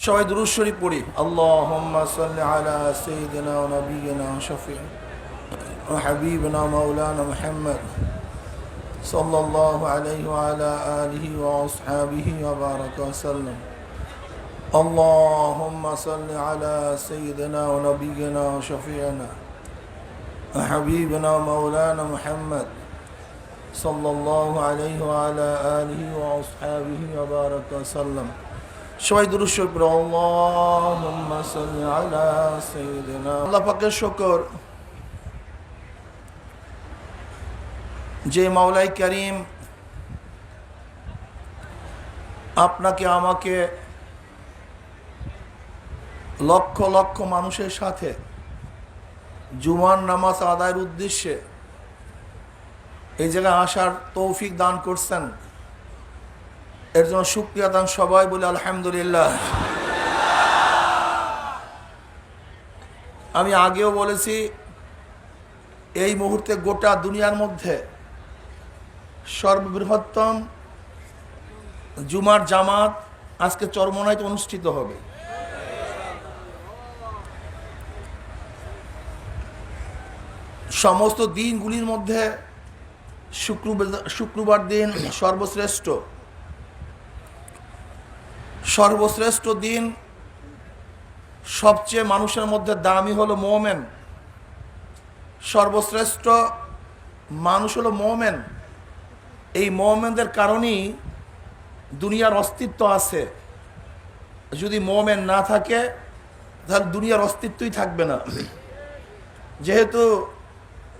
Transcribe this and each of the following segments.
সবাই দুরূদ শরীফ পড়ি। আল্লাহুম্মা সাল্লি আলা সাইয়্যিদিনা ওয়া নাবিয়িনা শাফিঈনা ওয়া হাবিবিনা মাওলানা মুহাম্মদ সাল্লাল্লাহু আলাইহি ওয়া আলা আলিহি ওয়া আসহাবিহি ওয়া বারাকা ওয়া সাল্লাম। আল্লাহুম্মা সাল্লি আলা সাইয়্যিদিনা ওয়া নাবিয়িনা শাফিঈনা ওয়া হাবিবিনা মাওলানা মুহাম্মদ সাল্লাল্লাহু আলাইহি ওয়া আলা আলিহি ওয়া আসহাবিহি ওয়া বারাকা ওয়া সাল্লাম। সবাই দুরূদ শরীফ পড়ো। আল্লাহুম্মা সাল্লি আলা সাইয়্যিদিনা। আল্লাহ পাকের শুকর যে মাওলাই কারীম আপনাকে আমাকে লক্ষ লক্ষ মানুষের সাথে জুমার নামাজ আদায়ের উদ্দেশ্যে এই জায়গায় আসার তৌফিক দান করছেন, এর জন্য শুকরিয়া দান সবাই বলে আলহামদুলিল্লাহ। আমি আগেও বলেছি, এই মুহূর্তে গোটা দুনিয়ার মধ্যে সর্ববৃহত্তম জুমার জামাত আজকে চরমোনাইতে অনুষ্ঠিত হবে। সমস্ত দিনগুলির মধ্যে শুক্রবার দিন সর্বশ্রেষ্ঠ দিন। সবচেয়ে মানুষের মধ্যে দামি হলো মোমেন, সর্বশ্রেষ্ঠ মানুষ হলো মোমেন। এই মোমেনদের কারণেই দুনিয়ার অস্তিত্ব আছে। যদি মোমেন না থাকে তাহলে দুনিয়ার অস্তিত্বই থাকবে না। যেহেতু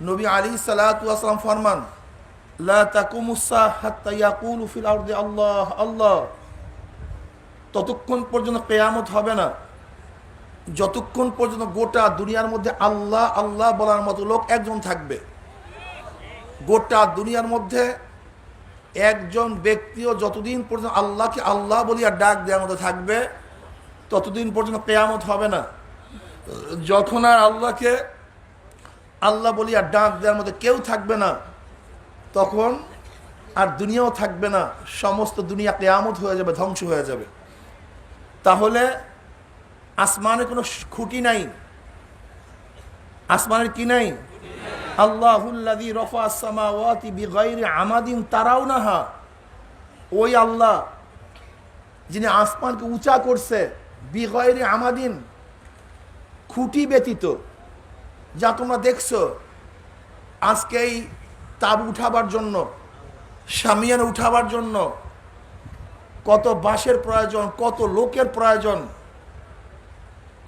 নবী আলাইহিসসালাতু ওয়াস সালাম ফরমান, লা তাকুমুস সাআহ হাত্তা ইয়াকুলু ফিল আরদি আল্লাহ আল্লাহ। ততক্ষণ পর্যন্ত কিয়ামত হবে না যতক্ষণ পর্যন্ত গোটা দুনিয়ার মধ্যে আল্লাহ আল্লাহ বলার মতো লোক একজন থাকবে। গোটা দুনিয়ার মধ্যে একজন ব্যক্তিও যতদিন পর্যন্ত আল্লাহকে আল্লাহ বলিয়া ডাক দেওয়ার মতো থাকবে ততদিন পর্যন্ত কিয়ামত হবে না। যখন আর আল্লাহকে আল্লাহ বলিয়া ডাক দেওয়ার মতো কেউ থাকবে না, তখন আর দুনিয়াও থাকবে না। সমস্ত দুনিয়া কিয়ামত হয়ে যাবে, ধ্বংস হয়ে যাবে। তাহলে আসমানের কোনো খুঁটি নাই। আসমানের কি নাই? আল্লাহুল্লাযী রাফা'আস সামাওয়াতি বিগাইরি আমাদিন তারাউনাহা। ওই আল্লাহ যিনি আসমানকে উঁচা করছে, বিগাইরি আমাদিন, খুঁটি ব্যতীত। যা তোমরা দেখছো আজকে এই তাবু উঠাবার জন্য, শামিয়ানা উঠাবার জন্য কত বাঁশের প্রয়োজন, কত লোকের প্রয়োজন।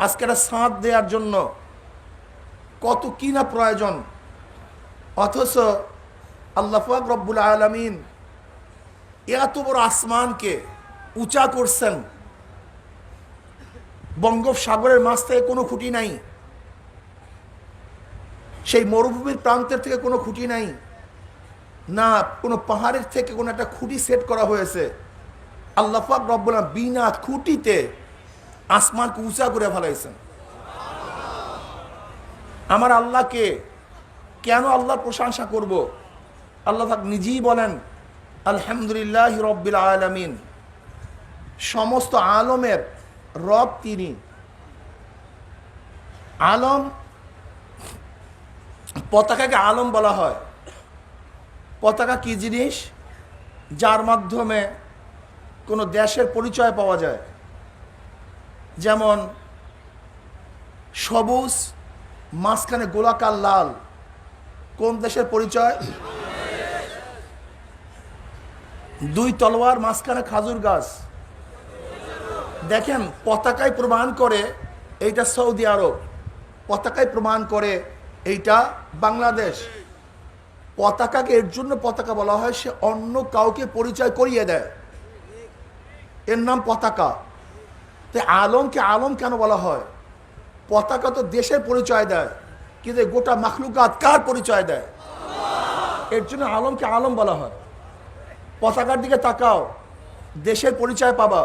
আজকে একটা ছাদ দেওয়ার জন্য কত কিনা প্রয়োজন। অথচ আল্লাহ পাক রব্বুল আলামিন এত বড় আসমানকে উঁচা করছেন। বঙ্গোপসাগরের মাছ থেকে কোনো খুঁটি নাই, সেই মরুভূমির প্রান্তের থেকে কোনো খুঁটি নাই, না কোনো পাহাড়ের থেকে কোনো একটা খুঁটি সেট করা হয়েছে। আল্লাহ পাক রব্বুল আলামিন বিনা খুঁটিতে আসমানকে উঁচা করে ফেলাইছেন। আমার আল্লাহকে কেন আল্লাহর প্রশংসা করব? আল্লাহ পাক নিজেই বলেন, আলহামদুলিল্লাহি রাব্বিল আলামিন। সমস্ত আলমের রব তিনি। আলম, পতাকাকে আলম বলা হয়। পতাকা কি জিনিস? যার মাধ্যমে কোনো দেশের পরিচয় পাওয়া যায়। যেমন সবুজ, মাঝখানে গোলাকার লাল, কোন দেশের পরিচয়? দুই তলোয়ার, মাঝখানে খাজুর গাছ। দেখেন, পতাকায় প্রমাণ করে এইটা সৌদি আরব, পতাকায় প্রমাণ করে এইটা বাংলাদেশ। পতাকাকে এর জন্য পতাকা বলা হয়, সে অন্য কাউকে পরিচয় করিয়ে দেয়, এর নাম পতাকা। তো আলমকে আলম কেন বলা হয়? পতাকা তো দেশের পরিচয় দেয়, কিন্তু গোটা মাখলুকাত কার পরিচয় দেয়? এর জন্য আলমকে আলম বলা হয়। পতাকার দিকে তাকাও, দেশের পরিচয় পাবা।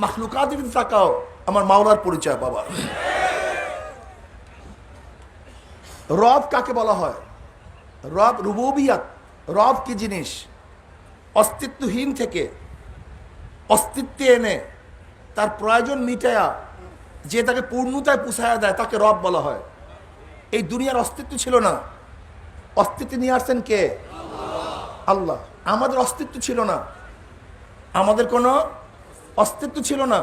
মাখলুকাত দিকে তাকাও, আমার মাওলার পরিচয় পাবা। রব কাকে বলা হয়? রব রুবুবিয়াত। রব কি জিনিস? অস্তিত্বহীন থেকে অস্তিত্বে এনে তার প্রয়োজন মিটায়া যে তাকে পূর্ণতায় পুষায়া দেয় তাকে রব বলা হয়। এই দুনিয়ার অস্তিত্ব ছিল না, অস্তিত্ব নিয়ে আসছেন কে? আল্লাহ। আমাদের অস্তিত্ব ছিল না, আমাদের কোনো অস্তিত্ব ছিল না।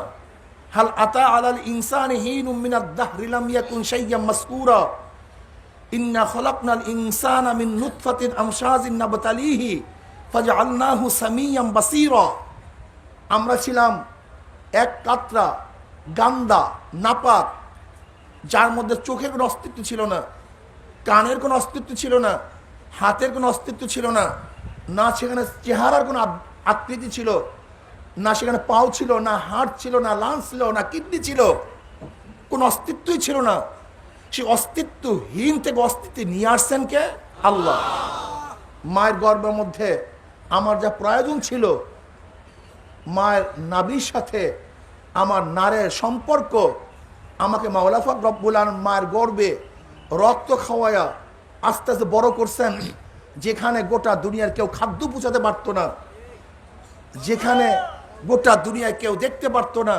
হাল আতা আলাল ইনসানি হিনুম মিনাদ দাহরি লাম ইয়াকুন শাইয়্যাম মাসকুরা ইন্না খলাকনাল ইনসানা মিন নুতফাতিন আমশাজিন নাবতালিহি ফাজআলনাহু সামিয়্যাম বাসীরা। আমরা ছিলাম এক কাতরা গান্দা নাপাক, যার মধ্যে চোখের কোনো অস্তিত্ব ছিল না, কানের কোনো অস্তিত্ব ছিল না, হাতের কোনো অস্তিত্ব ছিল না, না সেখানে চেহারার কোনো আকৃতি ছিল, না সেখানে পাও ছিল, না হাড় ছিল, না লাঞ্চ ছিল, না কিডনি ছিল, কোনো অস্তিত্বই ছিল না। সেই অস্তিত্বহীন থেকে অস্তিত্ব নিয়ে আসছেন কে? আল্লাহ। মায়ের গর্ভের মধ্যে আমার যা প্রয়োজন ছিল, মায়ের নাভির সাথে আমার নারের সম্পর্ক, আমাকে মাওলা পাক রব্বুল আলামিন মায়ের গর্ভে রক্ত খাওয়ায়া আস্তে আস্তে বড় করছেন, যেখানে গোটা দুনিয়ার কেউ খাদ্য পৌঁছাতে পারত না, যেখানে গোটা দুনিয়ায় কেউ দেখতে পারত না,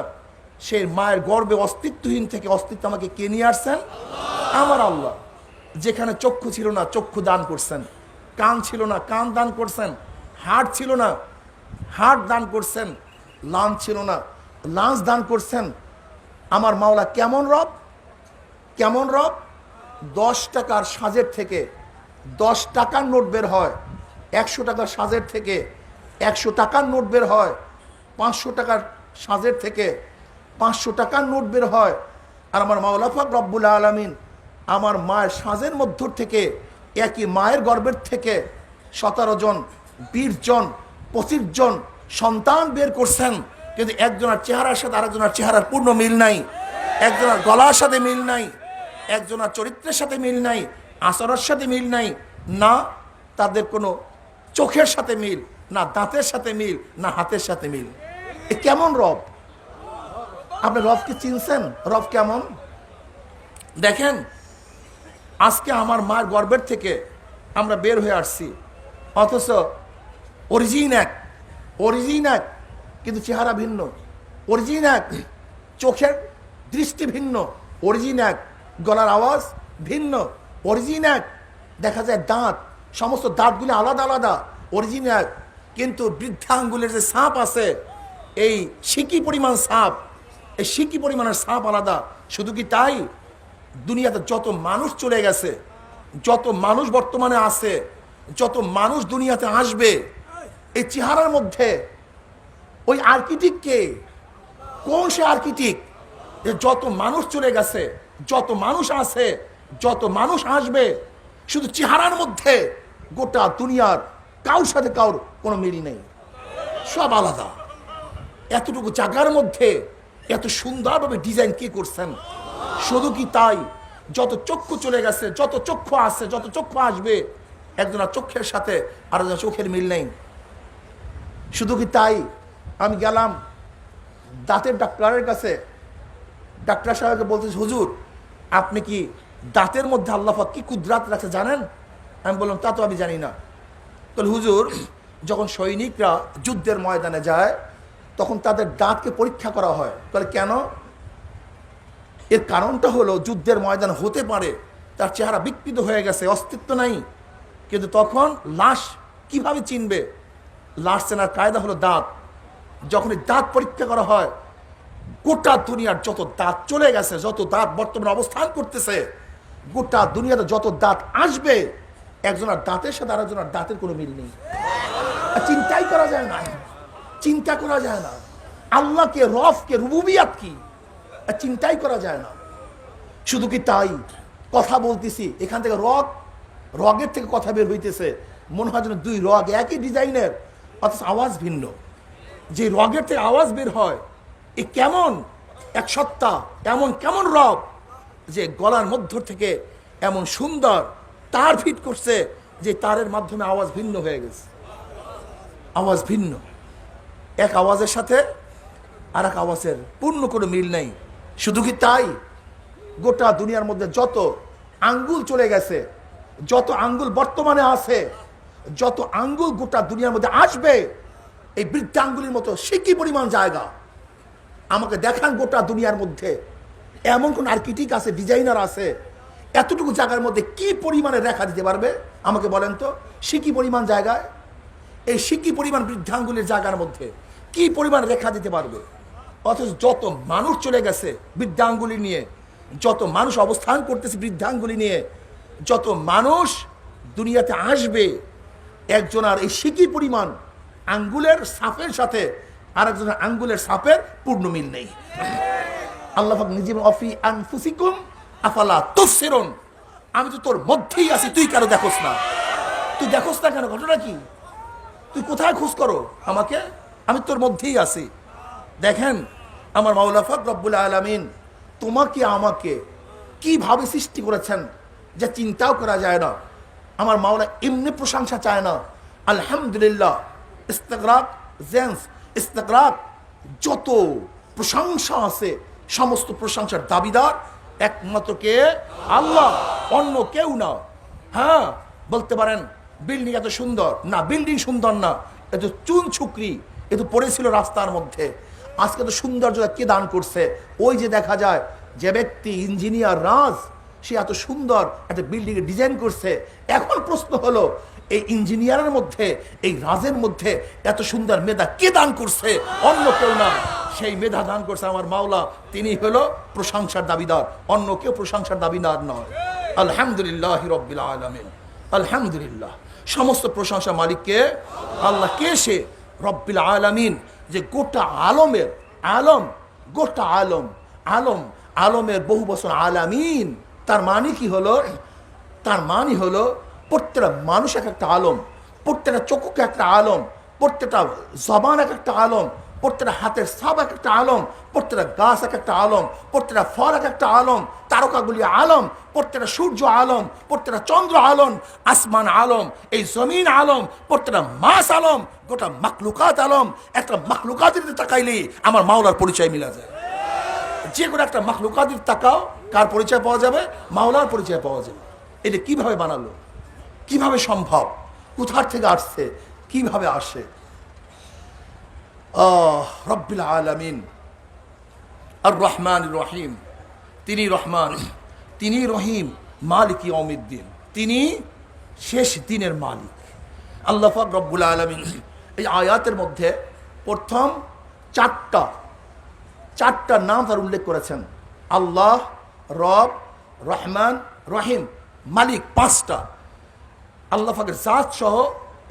সেই মায়ের গর্ভে অস্তিত্বহীন থেকে অস্তিত্ব আমাকে কে নিয়ে আসছেন? আমার আল্লাহ। যেখানে চক্ষু ছিল না, চক্ষু দান করছেন, কান ছিল না, কান দান করছেন, হাড় ছিল না, হাড় দান করছেন, লাঞ্চ ছিল না, লাঞ্চ দান করছেন। আমার মাওলা কেমন রব, কেমন রব! 10 টাকার সাজের থেকে 10 টাকার নোট বের হয়, 100 টাকার সাজের থেকে 100 টাকার নোট বের হয়, 500 টাকার সাজের থেকে 500 টাকার নোট বের হয়। আর আমার মাওলা পাক রব্বুল আলামিন আমার মায়ের সাজের মধ্য থেকে, একই মায়ের গর্ভের থেকে 17 জন, 20 জন, 25 জন সন্তান বের করছেন, কিন্তু একজনের চেহারার সাথে আরেকজনের চেহারার পূর্ণ মিল নাই, একজনের গলার সাথে মিল নাই, একজনের চরিত্রের সাথে মিল নাই, আচরণের সাথে মিল নাই, না তাদের কোনো চোখের সাথে মিল, না দাঁতের সাথে মিল, না হাতের সাথে মিল। এ কেমন রব? আপনি রবকে চিনছেন? রব কেমন দেখেন। আজকে আমার মার গর্ভের থেকে আমরা বের হয়ে আসছি, অথচ অরিজিন এক, অরিজিন এক, কিন্তু চেহারা ভিন্ন। অরিজিন এক, চোখের দৃষ্টি ভিন্ন। অরিজিন এক, গলার আওয়াজ ভিন্ন। অরিজিন এক, দেখা যায় দাঁত, সমস্ত দাঁতগুলো আলাদা আলাদা। অরিজিন এক, কিন্তু বৃদ্ধাঙ্গুলের যে সাপ আছে, এই সিকি পরিমাণ সাপ, এই সিকি পরিমাণের সাপ আলাদা। শুধু কি তাই? দুনিয়াতে যত মানুষ চলে গেছে, যত মানুষ বর্তমানে আছে, যত মানুষ দুনিয়াতে আসবে, এই চেহারার মধ্যে ওই আর্কিটেক্ট কে? কোন সে আর্কিটেক্ট? যত মানুষ চলে গেছে, যত মানুষ আছে, যত মানুষ আসবে, শুধু চেহারার মধ্যে গোটা দুনিয়ার কারোর সাথে কারোর কোনো মিল নেই, সব আলাদা। এতটুকু জায়গার মধ্যে এত সুন্দরভাবে ডিজাইন কে করছেন? শুধু কি তাই? যত চক্ষু চলে গেছে, যত চক্ষু আছে, যত চক্ষু আসবে, একজনের চোখের সাথে আরেকজনের চোখের মিল নেই। শুধু কি তাই? আমি গেলাম দাঁতের ডাক্তারের কাছে, ডাক্তার সাহেবকে বলতেছি, হুজুর আপনি কি দাঁতের মধ্যে আল্লাহ পাক কি কুদরাত রাখছে জানেন? আমি বললাম তা তো আমি জানি না। তাহলে হুজুর, যখন সৈনিকরা যুদ্ধের ময়দানে যায় তখন তাদের দাঁতকে পরীক্ষা করা হয়। তাহলে কেন? এর কারণটা হলো যুদ্ধের ময়দান হতে পারে তার চেহারা বিকৃত হয়ে গেছে, অস্তিত্ব নাই, কিন্তু তখন লাশ কিভাবে চিনবে? লাশ চেনার কায়দা হলো দাঁত। যখন দাঁত পরীক্ষা করা হয়, গোটা দুনিয়ার যত দাঁত চলে গেছে, যত দাঁত বর্তমানে অবস্থান করতেছে, গোটা দুনিয়াতে যত দাঁত আসবে, একজনের দাঁতের সাথে আরেকজনের দাঁতের কোনো মিল নেই। চিন্তাই করা যায় না, চিন্তা করা যায় না। আল্লাহকে, রবকে, রুবুবিয়াত কি চিন্তাই করা যায় না। শুধু কি তাই? কথা বলতেছি, এখান থেকে রগের থেকে কথা বের হইতেছে, মনে হয় যেন দুই রগ একই ডিজাইনের, অথচ আওয়াজ ভিন্ন। যে রগের থেকে আওয়াজ বের হয়, এ কেমন এক সত্তা, এমন কেমন রব যে গলার মধ্য থেকে এমন সুন্দর তার ফিট করছে যে তারের মাধ্যমে আওয়াজ ভিন্ন হয়ে গেছে। আওয়াজ ভিন্ন, এক আওয়াজের সাথে আর এক আওয়াজের পূর্ণ কোনো মিল নেই। শুধু কি তাই? গোটা দুনিয়ার মধ্যে যত আঙ্গুল চলে গেছে, যত আঙ্গুল বর্তমানে আছে, যত আঙ্গুল গোটা দুনিয়ার মধ্যে আসবে, এই বৃদ্ধাঙ্গুলির মতো সিকি পরিমাণ জায়গা আমাকে দেখান গোটা দুনিয়ার মধ্যে এমন কোন আর্কিটেক্ট আছে, ডিজাইনার আছে, এতটুকু জায়গার মধ্যে কি পরিমাণে রেখা দিতে পারবে আমাকে বলেন তো। সিকি পরিমাণ জায়গায়, এই সিকি পরিমাণ বৃদ্ধাঙ্গুলের জায়গার মধ্যে কি পরিমাণ রেখা দিতে পারবে? অথচ যত মানুষ চলে গেছে বৃদ্ধাঙ্গুলি নিয়ে, যত মানুষ অবস্থান করতেছে বৃদ্ধাঙ্গুলি নিয়ে, যত মানুষ দুনিয়াতে আসবে, একজন আর এই সিকি পরিমাণ আঙ্গুলের সাপের সাথে আরেকজনের আঙ্গুলের সাপের পূর্ণ মিল নেই। আল্লাহ পাক নিজে অফি আনফুসিকুম আফালা তুবসিরুন, আমি তো তোর মধ্যেই আছি, তুই কেন দেখোস না? তুই দেখোস না কেন? ঘটনা কি? তুই কোথায় খোঁজ করো আমাকে? আমি তোর মধ্যেই আছি। দেখেন আমার মাওলা পাক রব্বুল আলামিন তোমাকে আমাকে কিভাবে সৃষ্টি করেছেন যা চিন্তাও করা যায় না। আমার মাওলা এমনি প্রশংসা চায় না। আলহামদুলিল্লাহ, ইস্তিগরাক, জেন্স ইস্তিগরাক, যত প্রশংসা আছে সমস্ত প্রশংসার দাবিদার একমাত্র কে? আল্লাহ, অন্য কেউ না। হ্যাঁ, বলতে পারেন বিল্ডিং এত সুন্দর না, বিল্ডিং সুন্দর না, এত চুন ছুকরি এ তো পড়েছিল রাস্তার মধ্যে। আজকে তো সৌন্দর্যটা কে দান করছে? ওই যে দেখা যায় যে ব্যক্তি ইঞ্জিনিয়ার রাজ, সে এত সুন্দর একটা বিল্ডিং এর ডিজাইন করছে। এখন প্রশ্ন হলো এই ইঞ্জিনিয়ারের মধ্যে, এই রাজের মধ্যে এত সুন্দর মেধা কে দান করছে? অন্য কেউ না, সেই মেধা দান করছে আমার মাওলা। তিনি হলো প্রশংসার দাবিদার, অন্য কেউ প্রশংসার দাবিদার নয়। আলহামদুলিল্লাহ রাব্বিল আলামিন, আলহামদুলিল্লাহ, সমস্ত প্রশংসা মালিককে আল্লাহ। কে সে? রব্বিল আলামিন, যে গোটা আলমের আলম, গোটা আলম, আলম আলমের বহু বছর আলামিন। তার মানে কি হলো? তার মানে হলো প্রত্যেকটা মানুষ এক একটা আলম, প্রত্যেকটা চক্ষুকে একটা আলম, প্রত্যেকটা জবান এক একটা আলম, প্রত্যেকটা হাতের সাব এক একটা আলম, প্রত্যেকটা গাছ এক একটা আলম, প্রত্যেকটা ফল এক একটা আলম, তারকাগুলি আলম, প্রত্যেকটা সূর্য আলম, প্রত্যেকটা চন্দ্র আলম, আসমান আলম, এই জমিন আলম, প্রত্যেকটা মাছ আলম, গোটা মাখলুকাত আলম। একটা মাখলুকাতের তাকাইলে আমার মাওলার পরিচয় মিলা যায়। যে কোনো একটা মাখলুকাতের তাকাও, কার পরিচয় পাওয়া যাবে? মাওলার পরিচয় পাওয়া যাবে। এটা কিভাবে বানালো? কিভাবে সম্ভব? কোথার থেকে আসছে? কিভাবে আসে? রব্বিল আলামিন আর রহমান রহিম, তিনি রহমান, তিনি রহিম, মালিক ইয়াউমিদ্দিন, তিনি শেষ দিনের মালিক। আল্লাহ পাক রব্বুল আলামিন এই আয়াতের মধ্যে প্রথম চারটা নাম তার উল্লেখ করেছেন। আল্লাহ, রব, রহমান, রহিম, মালিক, পাঁচটা। আল্লাহ পাকের জাত সহ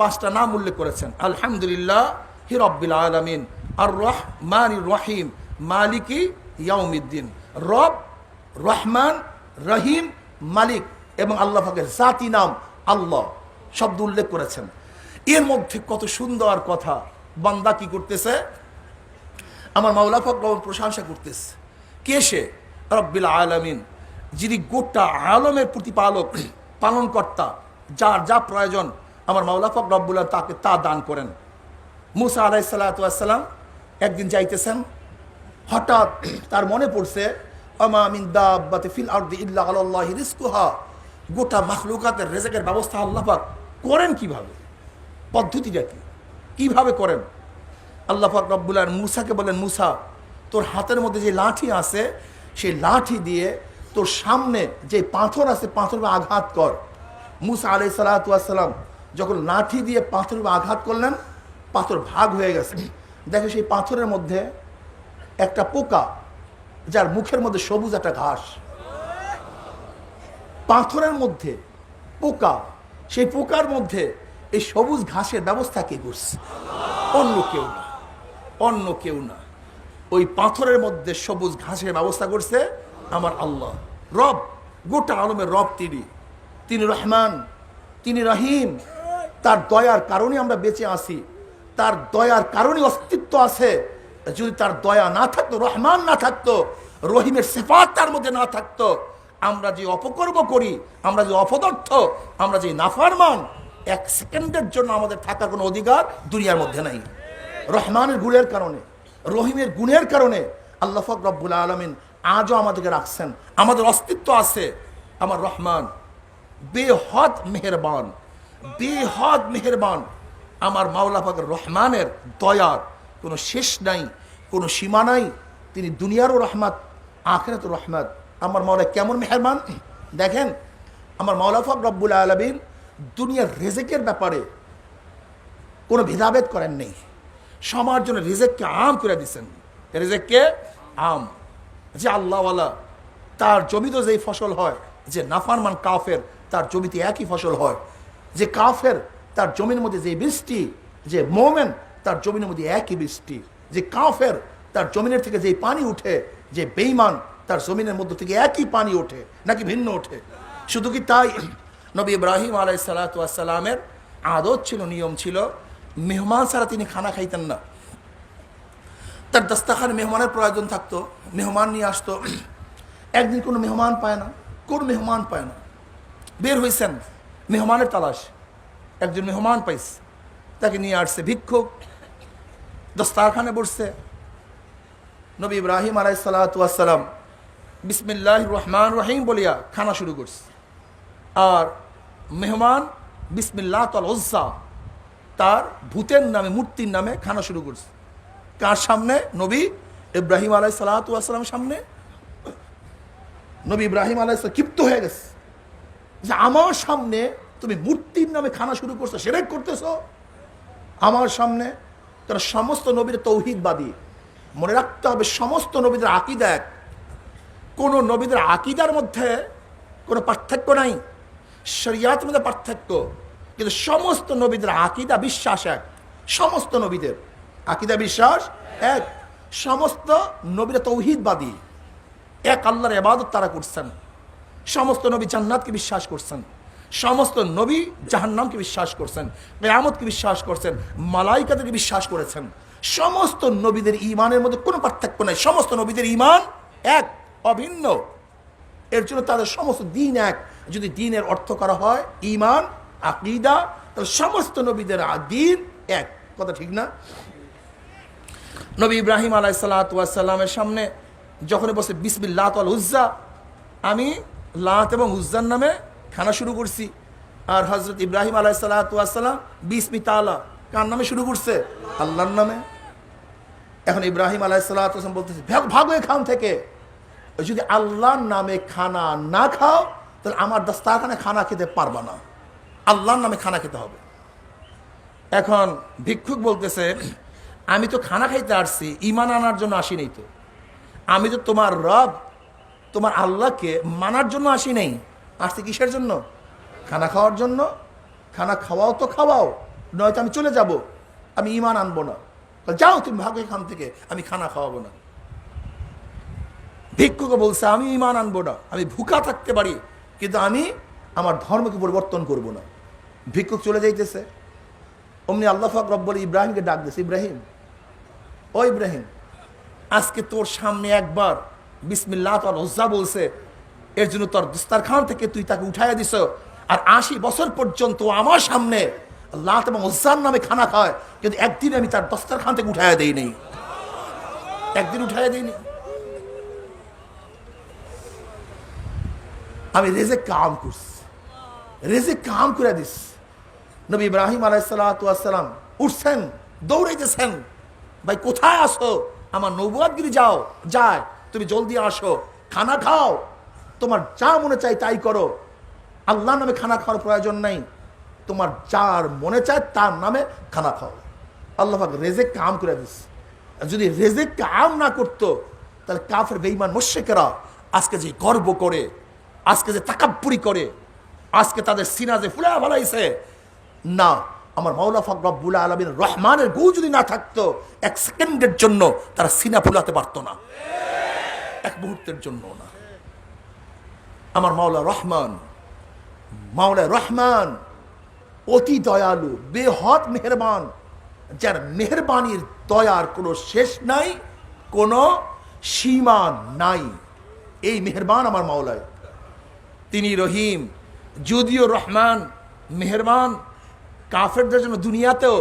পাঁচটা নাম উল্লেখ করেছেন। আলহামদুলিল্লাহ হি রব্বিল আলামিন, আর রহমানির রহিম, মালিকি ইয়াউমিদ্দিন। রব, রহমান, রহিম, মালিক এবং আল্লাহ পাকের জাতি নাম আল্লাহ শব্দ উল্লেখ করেছেন। এর মধ্যে কত সুন্দর কথা। বান্দা কি করতেছে? আমার মাওলা পাক প্রশংসা করতেছে। কে সে? রব্বিল আলামিন, যিনি গোটা আলমের প্রতিপালক, পালনকর্তা, যার যা প্রয়োজন আমার মাওলা পাক রব্বুল আলামিন তাকে তা দান করেন। মুসা আলাইহিস সালাতু ওয়াস সালাম একদিন যাইতেছেন, হঠাৎ তার মনে পড়ছে আমা মিন দাব্বাতি ফিল আরদি ইল্লা আলাল্লাহি রিজকুহা, গোটা মাখলুকাতের রিজকের ব্যবস্থা আল্লাহ পাক করেন কিভাবে? পদ্ধতিটা কি? কিভাবে করেন? আল্লাহ পাক রব্বুল আলামিন মুসাকে বলেন, মুসা, তোর হাতের মধ্যে যে লাঠি আছে সেই লাঠি দিয়ে তোর সামনে যে পাথর আছে পাথরে আঘাত কর। মুসা আলাইহিস সালাতু ওয়াস সালাম যখন লাঠি দিয়ে পাথরে আঘাত করলেন, পাথর ভাগ হয়ে গেছে। দেখে সেই পাথরের মধ্যে একটা পোকা, যার মুখের মধ্যে সবুজ একটা ঘাস। পাথরের মধ্যে পোকা, সেই পোকার মধ্যে এই সবুজ ঘাসের ব্যবস্থা কে করছে? অন্য কেউ না, অন্য কেউ না। ওই পাথরের মধ্যে সবুজ ঘাসের ব্যবস্থা করছে আমার আল্লাহ। রব, গোটা আলমের রব তিনি, তিনি রহমান, তিনি রহিম। তার দয়ার কারণে আমরা বেঁচে আছি, তার দয়ার কারণে অস্তিত্ব আছে। যদি তার দয়া না থাকতো, রহমান না থাকতো, রহিমের সিফাত তার মধ্যে না থাকতো, আমরা যে অপকর্ম করি, আমরা যে অপদার্থ, আমরা যে নাফরমান, এক সেকেন্ডের জন্য আমাদের থাকার কোনো অধিকার দুনিয়ার মধ্যে নাই। রহমানের গুণের কারণে, রহিমের গুণের কারণে আল্লাহ পাক রব্বুল আলামিন আজও আমাদেরকে রাখছেন, আমাদের অস্তিত্ব আছে। আমার রহমান বেহদ মেহেরবান, বেহদ মেহেরবান। আমার মাওলা পাকের রহমানের দয়ার কোনো শেষ নাই, কোনো সীমা নাই, তিনি দুনিয়ারও রহমত, আখিরাতের রহমত। আমার মাওলা কেমন মেহেরবান দেখেন। আমার মাওলা পাক রব্বুল আলামিন দুনিয়ার রিজিকের ব্যাপারে কোনো ভেদাভেদ করেন নেই। সবার জন্য রিজিককে আম করে দিচ্ছেন। রিজিককে আম, যে আল্লাহওয়ালা তার জমিতে যেই ফসল হয়, যে নাফরমান কাফের তার জমিতে একই ফসল হয়। যে কাফের তার জমির মধ্যে যে বৃষ্টি, যে মোমেন তার জমির মধ্যে একই বৃষ্টি। যে কাফের তার জমিনের থেকে যেই পানি উঠে, যে বেঈমান তার জমিনের মধ্য থেকে একই পানি ওঠে, নাকি ভিন্ন ওঠে? শুধু কি তাই, নবী ইব্রাহিম আলাইহিস সালাতু ওয়াস সালামের আদত ছিল, নিয়ম ছিল, মেহমান ছাড়া তিনি খানা খাইতেন না। তার দস্তরখানে মেহমানের প্রয়োজন থাকতো, মেহমান নিয়ে আসতো। একদিন কোনো মেহমান পায় না, কোন মেহমান পায় না, বের হয়েছেন মেহমানের তালাশ। একজন মেহমান পাইছে, তাকে নিয়ে আসছে ভিক্ষুক, দস্তরখানে বসছে। নবী ইব্রাহিম আলাইহিস সালাতু ওয়াস সালাম বিসমিল্লাহির রহমানির রহিম বলিয়া খানা শুরু করছে। আর মেহমান বিসমিল্লাতুল উজ্জা, তার ভূতের নামে, মূর্তির নামে খানা শুরু করছে। কার সামনে? নবী ইব্রাহিম আলাইহিস সালাতু ওয়াস সালামের সামনে। নবী ইব্রাহিম আলাইহিস সালাম ক্ষিপ্ত হয়ে গেছে যে আমার সামনে তুমি মূর্তির নামে খানা শুরু করছো, শিরক করতেছো আমার সামনে। তারা সমস্ত নবীর তৌহিদবাদী। মনে রাখতে হবে সমস্ত নবীদের আকীদা এক। কোন নবীদের আকীদার মধ্যে কোনো পার্থক্য নাই, শরিয়াতের মধ্যে পার্থক্য, কিন্তু সমস্ত নবীদের আকীদা বিশ্বাস এক। সমস্ত নবীদের আকীদা বিশ্বাস এক। সমস্ত নবীরা তৌহিদবাদী, এক আল্লাহর ইবাদত তারা করছেন। সমস্ত নবী জান্নাতকে বিশ্বাস করছেন, সমস্ত নবী জাহান্নামকে বিশ্বাস করছেন, কিয়ামতকে বিশ্বাস করছেন, মালাইকাদেরকে বিশ্বাস করেছেন। সমস্ত নবীদের ঈমানের মধ্যে কোনো পার্থক্য নাই। সমস্ত নবীদের ঈমান এক, অভিন্ন। এর জন্য তাদের সমস্ত দিন এক। যদি দিনের অর্থ করা হয় ঈমান, আকীদা, তাহলে সমস্ত নবীদের দিন এক। কথা ঠিক না? নবী ইব্রাহিম আলাইহিস সালাতু ওয়াস সালামের সামনে যখন বসে বিসমিল্লাতুল উজ্জা, আমি লাত এবং উজ্জার নামে খানা শুরু করছি। আর হযরত ইব্রাহিম আলাইহিস সালাতু ওয়াস সালাম বিসমি তাআলা কার নামে শুরু করছে? আল্লাহর নামে। এখন ইব্রাহিম আলাইহিস সালাতু ওয়াস সালাম বলতেছে ভাগো এখান থেকে। যদি আল্লাহর নামে খানা না খাও তাহলে আমার দস্তরখানে খানা খেতে পারবা না, আল্লাহর নামে খানা খেতে হবে। এখন ভিক্ষুক বলতেছে আমি তো খানা খাইতে আসছি, ঈমান আনার জন্য আসি নাই তো। আমি তো তোমার রব, তোমার আল্লাহকে মানার জন্য আসি নাই। আসছি কিসের জন্য? খানা খাওয়ার জন্য। খানা খাওয়াও তো খাওয়াও, নয়তো আমি চলে যাব, আমি ঈমান আনবো না। যাও তুমি ভাগো এখান থেকে, আমি খানা খাওয়াবো না। ভিক্ষুকে বলছে আমি ঈমান আনবো না, আমি ভুকা থাকতে পারি, কিন্তু আমি আমার ধর্মকে পরিবর্তন করব না। ভিক্ষুক চলে যাইতেছে, অমনি আল্লাহ পাক রব্বুল ইব্রাহিমকে ডাক দিয়েছে, ইব্রাহিম, ও ইব্রাহিম, আজকে তোর সামনে একবার বিসমিল্লাতুল উজ্জা বলছে, এর জন্য তোর দস্তরখান থেকে তুই তাকে উঠাইয়া দিছ। আর 80 বছর পর্যন্ত আমার সামনে লাত এবং উজ্জার নামে খানা খায়, কিন্তু একদিন আমি তার দস্তরখান থেকে উঠাইয়া দেই নাই, একদিন উঠাইয়া দিইনি। আমি রিজিক কাম করছি, রিজিক কাম করে দিস। নবী ইব্রাহিম আলাইহিস সালাতু ওয়াস সালাম উঠছেন, দৌড়াইতেছেন, ভাই কোথায় আসো? আমার নবুয়তগিরি যাও, যায়, তুমি জলদি আসো, খানা খাও, তোমার যা মনে চাই তাই করো, আল্লাহর নামে খানা খাওয়ার প্রয়োজন নাই, তোমার যার মনে চায় তার নামে খানা খাও। আল্লাহ পাক রিজিক কাম করে দিস। যদি রিজিক কাম না করতো তাহলে কাফের বেঈমান মুশরিকরা আজকে যে গর্ব করে, আজকে যে তাকাব্বুরি করে, আজকে তাদের সিনা যে ফুলা ফেলাইছে, না, আমার মাওলা পাক রব্বুল আলামিন রহমানের গু যদি না থাকতো, এক সেকেন্ডের জন্য তারা সিনা ফুলাতে পারতো না, এক মুহূর্তের জন্য না। আমার মাওলা রহমান, মাওলা রহমান অতি দয়ালু, বেহদ মেহেরবান, যার মেহেরবানির দয়ার কোনো শেষ নাই, কোনো সীমা নাই। এই মেহেরবান আমার মাওলায়, তিনি রহিম। যদিও রহমান মেহেরবান কাফেরদের জন্য দুনিয়াতেও,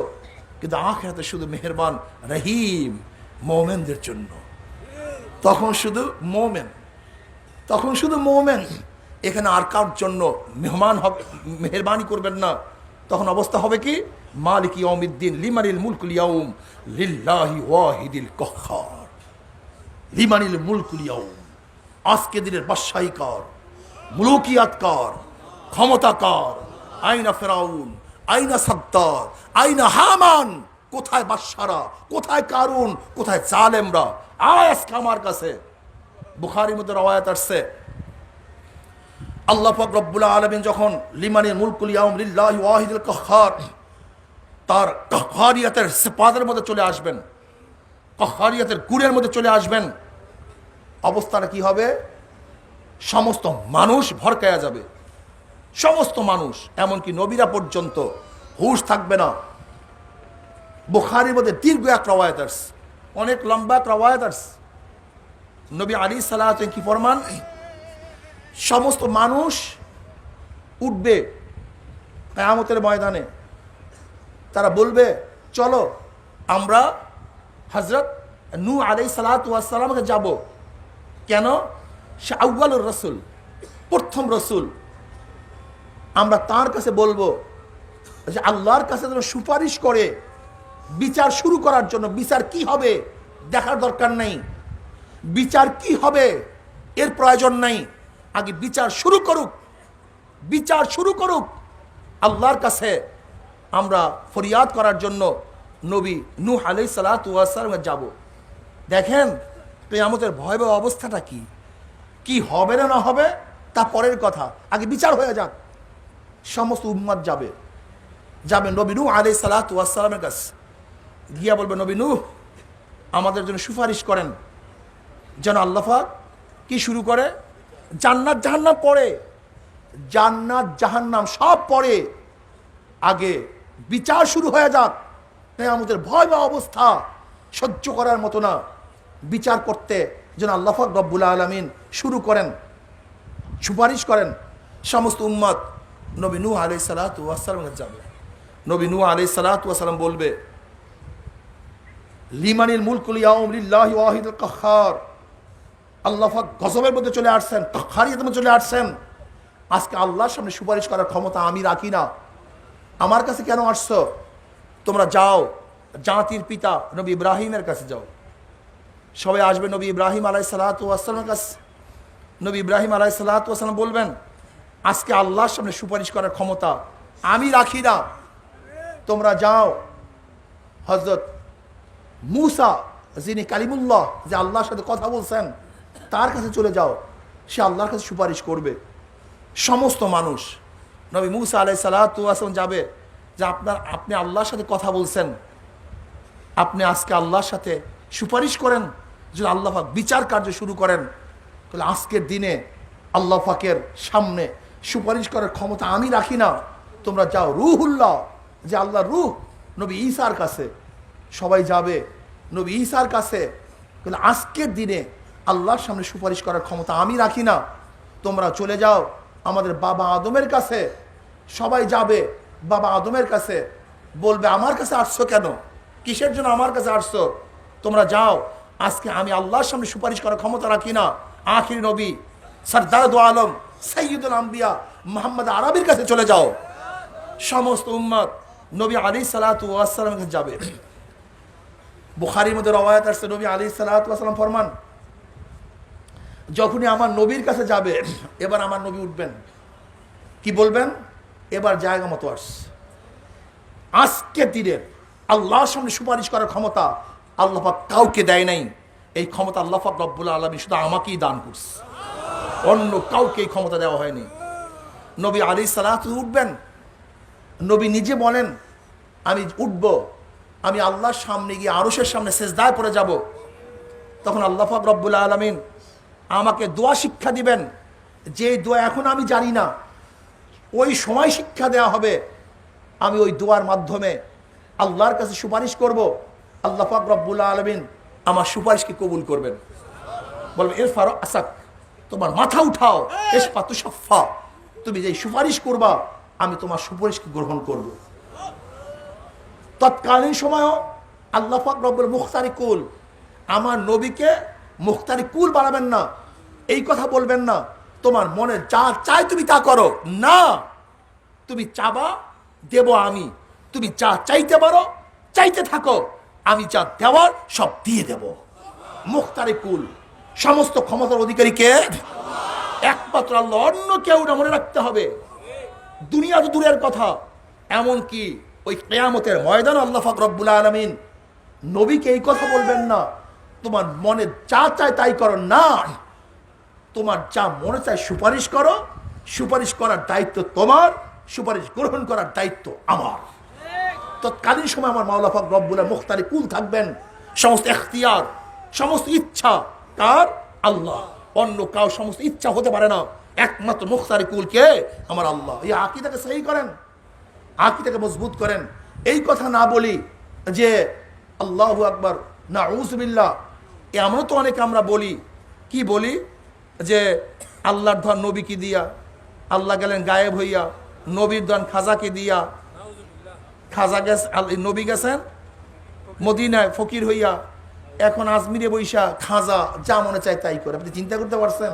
কিন্তু আখিরাতে শুধু মেহেরবান রহিম মুমিনদের জন্য। তখন শুধু মুমিন, তখন শুধু মুমিন, এখানে আর কার জন্য মেহমান হবে, মেহেরবানি করবেন না। তখন অবস্থা হবে কি? মালিক ইয়াউমিদ্দিন লিমানিল মুলকুল ইয়াউম লিল্লাহি ওয়াহিদিল কাহ্হার। লিমানিল মুলকুল ইয়াউম, আজকে দিনের বাদশাহী কার, মুলুকিয়াত কার, ক্ষমতা কার? আইনা ফেরাউন, আইনা সাদ্দার, আইনা হামান? কোথায় বাদশারা, কোথায় কারুন, কোথায় জালেমরা? আজকে আমার কাছে। বুখারীর মধ্যে রওয়ায়াত আসছে, আল্লাহ পাক রব্বুল আলামিন যখন লিমানিল মুলকুল ইয়াউম লিল্লাহি ওয়াহিদুল কাহ্হার, তার কাহ্হারিয়াতের সিফাতের মধ্যে চলে আসবেন, কাহ্হারিয়াতের গুণের মধ্যে চলে আসবেন, অবস্থাটা কি হবে? সমস্ত মানুষ ভরকায়া যাবে, সমস্ত মানুষ, এমনকি নবীরা পর্যন্ত হুঁশ থাকবে না। বুখারীর মধ্যে দীর্ঘ এক রওয়ায়াত আছে, অনেক লম্বা এক রওয়ায়াত আছে। নবী আলাইহিস সালাতু কি ফরমান? সমস্ত মানুষ উঠবে কিয়ামতের ময়দানে, তারা বলবে চলো আমরা হযরত নূহ আলাইহিস সালাতু ওয়াস সালামকে যাব। কেন? সে আউয়ালুর রাসূল, প্রথম রসুল। আমরা তার কাছে বলবো যে আল্লাহর কাছে যেন সুপারিশ করে বিচার শুরু করার জন্য। বিচার কি হবে দেখার দরকার নেই, বিচার কি হবে এর প্রয়োজন নাই, আগে বিচার শুরু করুক, বিচার শুরু করুক। আল্লাহর কাছে আমরা ফরিয়াদ করার জন্য নবী নূহ আলাইহিস সালাতু ওয়াস সালামে যাব। দেখেন কিয়ামতের ভয়াবহ অবস্থাটা কি, কি হবে না না হবে তা পরের কথা, আগে বিচার হয়ে যাক। সমস্ত উম্মত যাবে, যাবে নবী নূহ আলাইহিস সালাতু ওয়াস সালামের কাছে, গিয়া বলবে নবী নূহ আমাদের জন্য সুপারিশ করেন যেন আল্লাহ পাক কি শুরু করে? জান্নাত জাহান্নাম পড়ে, জান্নাত জাহান্নাম সব পড়ে, আগে বিচার শুরু হয়ে যাক। আমাদের ভয়াবহ অবস্থা সহ্য করার মতো না, বিচার করতে যেন আল্লাহ পাক রব্বুল আলামিন শুরু করেন, সুপারিশ করেন। সমস্ত উম্মত নবী নূহ আলাইহিস সালাতু ওয়াস সালামের যাবে। নবী নূহ আলাইহিস সালাতু ওয়াস সালাম বলবে লিমানিল মুলকুল ইয়াউম লিল্লাহি ওয়াহিদুল কাহ্হার। আল্লাহ পাক গজবের মধ্যে চলে আসছেন, কাহ্হারিয়াতের মধ্যে চলে আসছেন। আজকে আল্লাহর সামনে সুপারিশ করার ক্ষমতা আমি রাখি না। আমার কাছে কেন আসছো? তোমরা যাও জাতির পিতা নবী ইব্রাহিমের কাছে যাও। সবাই আসবে নবী ইব্রাহিম আলাইহিস সালাতু ওয়াস সালামের কাছে। নবী ইব্রাহিম আলাইহিস সালাতু ওয়াস সালাম বলবেন আজকে আল্লাহর সামনে সুপারিশ করার ক্ষমতা আমি রাখি না। তোমরা যাও হযরত মূসা যিনি কালিমুল্লাহ, যে আল্লাহর সাথে কথা বলছেন, তার কাছে চলে যাও, সে আল্লাহর কাছে সুপারিশ করবে। সমস্ত মানুষ নবী মূসা আলাইহিস সালাতু ওয়াস সালাম যাবে যে আপনি আল্লাহর সাথে কথা বলছেন, আপনি আজকে আল্লাহর সাথে সুপারিশ করেন যদি আল্লাহ পাক বিচার কার্য শুরু করেন। তাহলে আজকের দিনে আল্লাহ পাকের সামনে সুপারিশ করার ক্ষমতা আমি রাখি না। তোমরা যাও রুহুল্লাহ, যে আল্লাহর রূহ, নবী ঈসার কাছে। সবাই যাবে নবী ঈসার কাছে। তাহলে আজকের দিনে আল্লাহর সামনে সুপারিশ করার ক্ষমতা আমি রাখি না। তোমরা চলে যাও আমাদের বাবা আদমের কাছে। সবাই যাবে বাবা আদমের কাছে, বলবে আমার কাছে আসছো কেন, কিসের জন্য আমার কাছে আসছো? তোমরা যাও, আজকে আমি আল্লাহর সামনে সুপারিশ করার ক্ষমতা রাখি না। আখির নবী সরদার দু আলম সাইয়্যিদুল আম্বিয়া মুহাম্মদ আরবির কাছে চলে যাও। সমস্ত উম্মত নবী আলাইহিস সালাতু ওয়াস সালামের কাছে যাবে। বুখারীর মধ্যে রওয়ায়াত আছে নবী আলাইহিস সালাতু ওয়াস সালাম ফরমান যখনই আমার নবীর কাছে যাবে, এবার আমার নবী উঠবেন, কি বলবেন? এবার জায়গা মতো আস। আজকে দিনের আল্লাহর সামনে সুপারিশ করার ক্ষমতা আল্লাহ পাক কাউকে দেয় নাই। এই ক্ষমতা আল্লাহ পাক রব্বুল আলামিন শুধু আমাকেই দান করছে, অন্য কাউকে এই ক্ষমতা দেওয়া হয়নি। নবী আলাইহিস সালাতু উঠবেন, নবী নিজে বলেন আমি উঠব, আমি আল্লাহর সামনে গিয়ে আরশের সামনে সিজদায় পড়ে যাব। তখন আল্লাহ পাক রব্বুল আলামিন আমাকে দোয়া শিক্ষা দিবেন, যে দোয়া এখন আমি জানি না, ওই সময় শিক্ষা দেওয়া হবে। আমি ওই দোয়ার মাধ্যমে আল্লাহর কাছে সুপারিশ করব। আল্লাহ পাক রব্বুল আলামিন আমার সুপারিশকে কবুল করবেন। বলবেন ইরফা আসাক, তোমার মাথা উঠাও, ইশফা তুশাফা, তুমি যে সুপারিশ করবা আমি তোমার সুপারিশকে গ্রহণ করব। তৎকালীন সময়ও আল্লাহ পাক রব্বুল মুখতারি কুল, আমার নবীকে মুখতারি কুল বানাবেন না, এই কথা বলবেন না তোমার মনে যা চাই তুমি তা করো না। তুমি চাবা দেব আমি, তুমি যা চাইতে পারো চাইতে থাকো, আমি যা দেওয়ার সব দিয়ে দেব। মুখতারি কুল সমস্ত ক্ষমতার অধিকারী কে? একমাত্র আল্লাহ, অন্য কেউ না, মনে রাখতে হবে। দুনিয়া তো দূরের কথা, এমনকি ওই কিয়ামতের ময়দান আল্লাহ পাক রব্বুল আলামিন নবীকে এই কথা বলবেন না তোমার মনে যা চায় তাই করো, না, তোমার যা মনে চায় সুপারিশ করো, সুপারিশ করার দায়িত্ব তোমার, সুপারিশ গ্রহণ করার দায়িত্ব আমার। তৎকালীন সময় আমার মাওলা পাক রব্বুল মুখতারি কুল থাকবেন, সমস্ত এখতিয়ার, সমস্ত ইচ্ছা তার আল্লাহ, অন্য কাউ সমস্ত ইচ্ছা হতে পারে না, একমাত্র মুখতারি কুল কে? আমার আল্লাহ। এই আকীদাকে সহি করেন, আকীদাকে মজবুত করেন। এই কথা না বলি যে আল্লাহু আকবার, নাউযুবিল্লাহ, এমনও তো অনেকে আমরা বলি, কি বলি যে আল্লাহর ধন নবীকে দিয়া, আল্লাহ গেলেন গায়েব হইয়া, নবীর ধন খাজাকে দিয়া, খাজা গেছে, নবী গেছেন মদিনায় ফকির হইয়া, এখন আজমিরে বৈশা খাজা যা মনে চায় তাই করে। আপনি চিন্তা করতে পারছেন?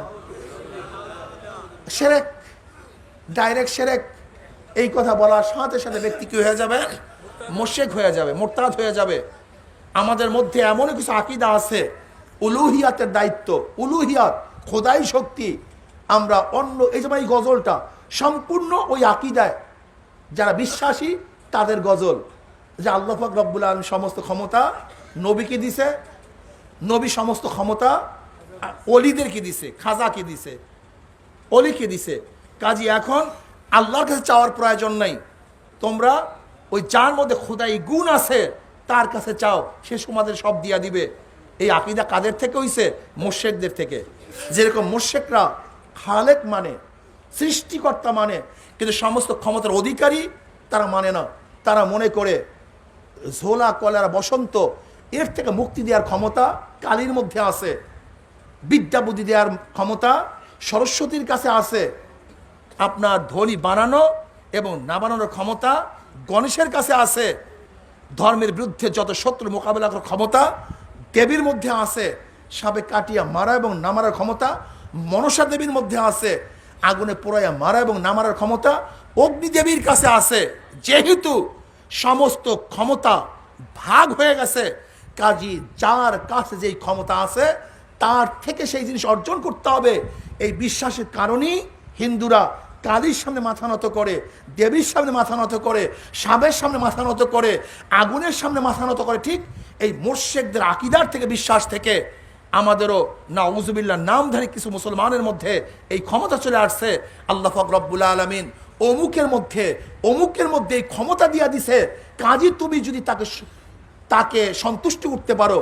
শিরক, ডাইরেক্ট শিরক। এই কথা বলার সাথে সাথে ব্যক্তি কি হয়ে যাবে? মুশরিক হয়ে যাবে, মুরতাদ হয়ে যাবে। আমাদের মধ্যে এমন কিছু আকীদা আছে, উলুহিয়াতের দায়িত্ব, উলুহিয়াত, খোদাই শক্তি, আমরা অন্য, এই যে এই গজলটা সম্পূর্ণ ওই আকীদায় যারা বিশ্বাসী তাদের গজল, যে আল্লাহ পাক রব্বুল আলামিন সমস্ত ক্ষমতা নবীকে দিছে, নবী সমস্ত ক্ষমতা অলিদেরকে দিছে, খাজাকে দিছে, অলিকে দিছে। কাজী এখন আল্লাহর কাছে চাওয়ার প্রয়োজন নাই, তোমরা ওই যার মধ্যে খোদাই গুণ আছে তার কাছে চাও, সে তোমাদের সব দিয়া দিবে। এই আকীদা কাদের থেকে হইছে? মুশরিকদের থেকে। যেরকম মুশরিকরা খালেক মানে, সৃষ্টিকর্তা মানে, কিন্তু সমস্ত ক্ষমতার অধিকারী তারা মানে না। তারা মনে করে ঝোলা কলেরা বসন্ত এর থেকে মুক্তি দেওয়ার ক্ষমতা কালীর মধ্যে আছে, বিদ্যা বুদ্ধি দেওয়ার ক্ষমতা সরস্বতীর কাছে আছে, আপনার ধনী বানানো এবং না বানানোর ক্ষমতা গণেশের কাছে আছে, ধর্মের বিরুদ্ধে যত শত্রু মোকাবেলা করার ক্ষমতা দেবীর মধ্যে আছে, সাপে কাটিয়া মারা এবং না মারার ক্ষমতা মনসা দেবীর মধ্যে আছে, আগুনে পোড়াইয়া মারা এবং না মারার ক্ষমতা অগ্নিদেবীর কাছে আছে। যেহেতু সমস্ত ক্ষমতা ভাগ হয়ে গেছে, কাজী যার কাছে যেই ক্ষমতা আছে তার থেকে সেই জিনিস অর্জন করতে হবে। এই বিশ্বাসের কারণেই হিন্দুরা কালীর সামনে মাথা নত করে, দেবীর সামনে মাথা নত করে, সাপের সামনে মাথা নত করে, আগুনের সামনে মাথা নত করে। ঠিক এই মুশরিকদের আকীদার থেকে, বিশ্বাস থেকে আমাদেরও নাউযুবিল্লাহ নামধারী কিছু মুসলমানের মধ্যে এই ক্ষমতা চলে আসছে। আল্লাহ পাক রব্বুল আলামিন অমুকের মধ্যে এই ক্ষমতা দিয়া দিছে, কাজী তুমি যদি তাকে সন্তুষ্টি উঠতে পারো,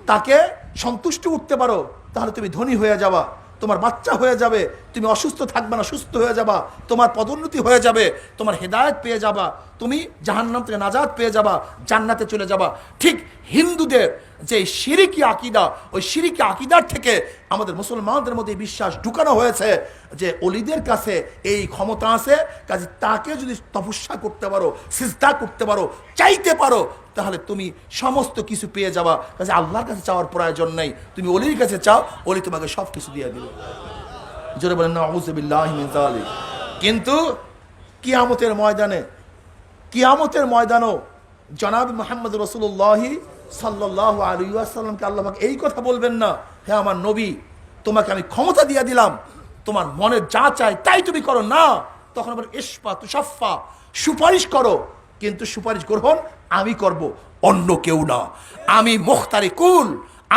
তাকে সন্তুষ্টি উঠতে পারো, তাহলে তুমি ধনী হয়ে যাবা, তোমার বাচ্চা হয়ে যাবে, তুমি অসুস্থ থাকবে না, সুস্থ হয়ে যাবা, তোমার পদোন্নতি হয়ে যাবে, তোমার হেদায়েত পেয়ে যাবা, তুমি জাহান্নাম থেকে নাজাত পেয়ে যাবা, জান্নাতে চলে যাবা। ঠিক হিন্দুদের যে শিরকি আকীদা, ওই শিরকি আকীদার থেকে আমাদের মুসলমানদের মধ্যে বিশ্বাস ঢুকানো হয়েছে যে অলিদের কাছে এই ক্ষমতা আছে, কাজে তাকে যদি তপস্যা করতে পারো, সিজদা করতে পারো, চাইতে পারো, তাহলে তুমি সমস্ত কিছু পেয়ে যাবা। কাজে আল্লাহর কাছে চাওয়ার প্রয়োজন নেই, তুমি অলির কাছে চাও, অলি তোমাকে সব কিছু দিয়ে দিবে। জোরে বলেন নাউযুবিল্লাহি মিন যালিক। কিন্তু কিয়ামতের ময়দানও জনাব মুহাম্মদ রাসূলুল্লাহ সাল্লাল্লাহু আলাইহি ওয়াসাল্লামকে আল্লাহ পাক এই কথা বলবেন না, হে আমার নবী, তোমাকে আমি ক্ষমতা দিয়ে দিলাম, তোমার মনে যা চায় তাই তুমি করো, না। তখন আবার ইশফা তুশাফা, সুপারিশ করো, কিন্তু সুপারিশ গ্রহণ আমি করব, অন্য কেউ না। আমি মুখতারি কুল,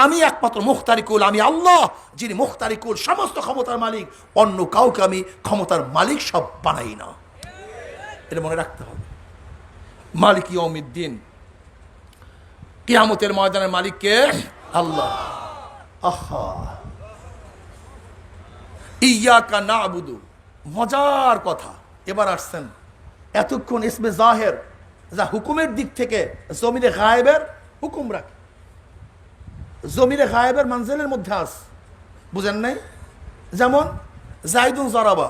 আমি একমাত্র মুখতারি কুল, আমি আল্লাহ যিনি মুখতারি কুল, সমস্ত ক্ষমতার মালিক। অন্য কাউকে আমি ক্ষমতার মালিক সব বানাই না, এটা মনে রাখতে হবে। মালিক ইয়াউমিদ্দিন, কিয়ামতের ময়দানের মালিক কে? আল্লাহ। আহা, ইয়াকা না'বুদু, মজার কথা। এবার আসছেন, এতক্ষণ ইসমে জাহের যা হুকুমের দিক থেকে জমিরে গায়েবের হুকুম রাখে, জমিরে গায়েবের মানজিলের মধ্যে আস, বুঝেন নাই? যেমন জাইদুন জরাবা,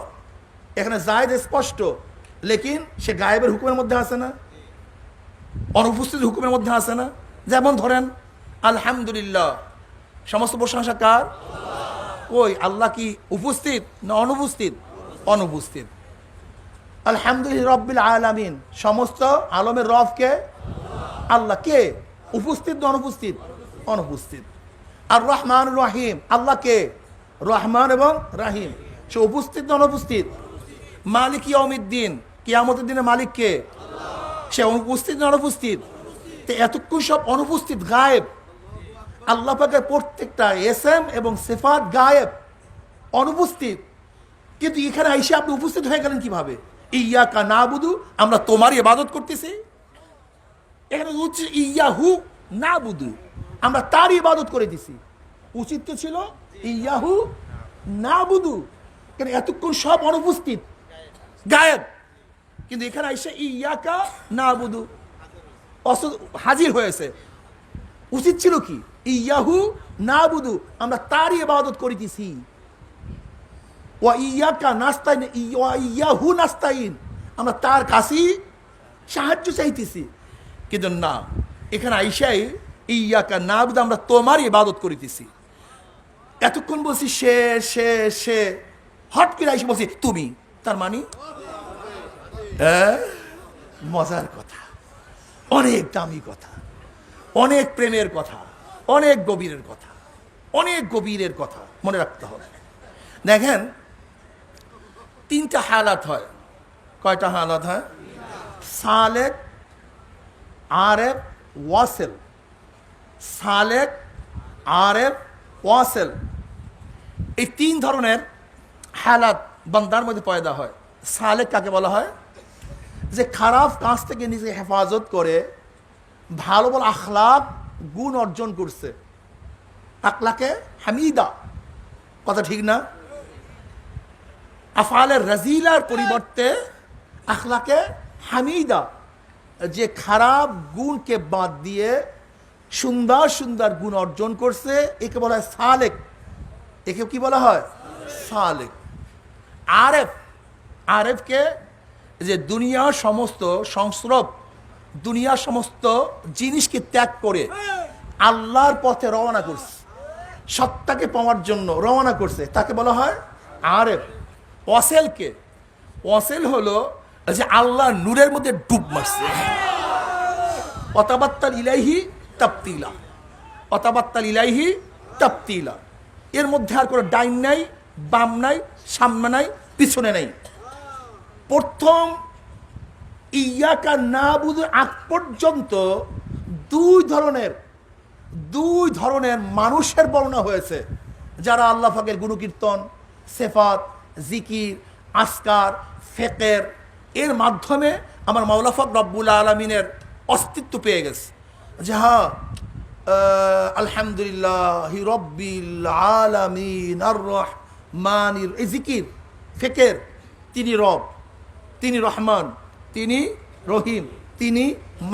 এখানে জায়দ স্পষ্ট, লেকিন সে গায়েবের হুকুমের মধ্যে আছে না, অনুপস্থিত হুকুমের মধ্যে আছে না। যেমন ধরেন আলহামদুলিল্লাহ, সমস্ত প্রশংসা কার? ওই আল্লাহ কি উপস্থিত না অনুপস্থিত? অনুপস্থিত। আলহামদুলিল্লাহ রব্বিল আলামিন, সমস্ত আলমের রব কে? আল্লাহ। কে উপস্থিত না অনুপস্থিত? অনুপস্থিত। আর রহমান রহিম, আল্লাহকে রহমান এবং রাহিম। সে উপস্থিত না অনুপস্থিত? মালিক ইয়াউমিদ্দিন, কিয়ামতের দিনে মালিক কে? সে উপস্থিত না অনুপস্থিত? তো এতক্ষণ সব অনুপস্থিত, গায়েব। আল্লাহ পাকের প্রত্যেকটা এসএম এবং সিফাত গায়েব, অনুপস্থিত। কিন্তু এখানে আইসে আপনি উপস্থিত হয়ে গেলেন কিভাবে? ইয়াকা নাবুদু, আমরা তোমারই ইবাদত করতেছি। এখানে হচ্ছে ইয়াহু নাবুদু, আমরা তারই ইবাদত করে দিছি। উচিত তো ছিল ইয়াহু নাবুদু, কেন এতক্ষণ সব অনুপস্থিত, গায়েব। কিন্তু এখানে আইসে ইয়াকা নাবুদু হাজির হয়েছে। উচিত ছিল কি? ইয়াহু নাবুদু, আমরা তারই ইবাদত করিতেছি। ওয়া ইয়াকা নাস্তাইন, ওয়া ইয়াহু নাস্তাইন, আমরা তার কাছেই সাহায্য চাইতেছি। কিন্তু না, এখানে আইসাই ইয়াকা নাবুদু, আমরা তোমারই ইবাদত করিতেছি। এতক্ষণ বলছি সে সে সে, হট করে আইসে বলছি তুমি। তার মানে মজার কথা, অনেক দামি কথা, অনেক প্রেমের কথা, অনেক গভীরের কথা, অনেক গভীরের কথা মনে রাখতে হবে। দেখেন, তিনটা হালাত হয়। কয়টা হালাত হয়? সালেক, আরেফ, ওয়াসেল। সালেক, আরেফ, ওয়াসেল, এই তিন ধরনের হালাত বান্দার মধ্যে পয়দা হয়। সালেক কাকে বলা হয়? যে খারাপ কাজ থেকে নিজেকে হেফাজত করে ভালো ভালো আখলাক গুণ অর্জন করছে। আখলাকে হামিদা, কথা ঠিক না? আফআলের রাজিলার পরিবর্তে আখলাকে হামিদা, যে খারাপ গুণকে বাদ দিয়ে সুন্দর সুন্দর গুণ অর্জন করছে, একে বলা হয় সালেক। একে কি বলা হয়? সালেক। আরেফ, আরেফকে যে দুনিয়ার সমস্ত সংস্রব, দুনিয়ার সমস্ত জিনিসকে ত্যাগ করে আল্লাহর পথে রওনা করছে, সত্তাকে পাওয়ার জন্য রওনা করছে, তাকে বলা হয় আরেফ। ওয়াসেলকে, ওয়াসেল হলো যে আল্লাহর নূরের মধ্যে ডুব মারছে। অতাবাত্তাল ইলাইহি তাবতিলা, অতাবাত্তাল ইলাইহি তাবতিলা, এর মধ্যে আর কোনো ডাইন নাই, বাম নাই, সামনে নাই, পিছনে নাই। প্রথম ইয়াকা নাবুদু আগ পর্যন্ত দুই ধরনের মানুষের বর্ণনা হয়েছে, যারা আল্লাহ পাকের গুণকীর্তন, সেফাত, জিকির, আসকার, ফেকের এর মাধ্যমে আমার মাওলা পাক রব্বুল আলামিনের অস্তিত্ব পেয়ে গেছে। যে হ্যাঁ, আলহামদুলিল্লাহি রব্বিল আলামিন আর রহমানির, এই জিকির ফেকের, তিনি রব, তিনি রহমান, তিনি রহিম, তিনি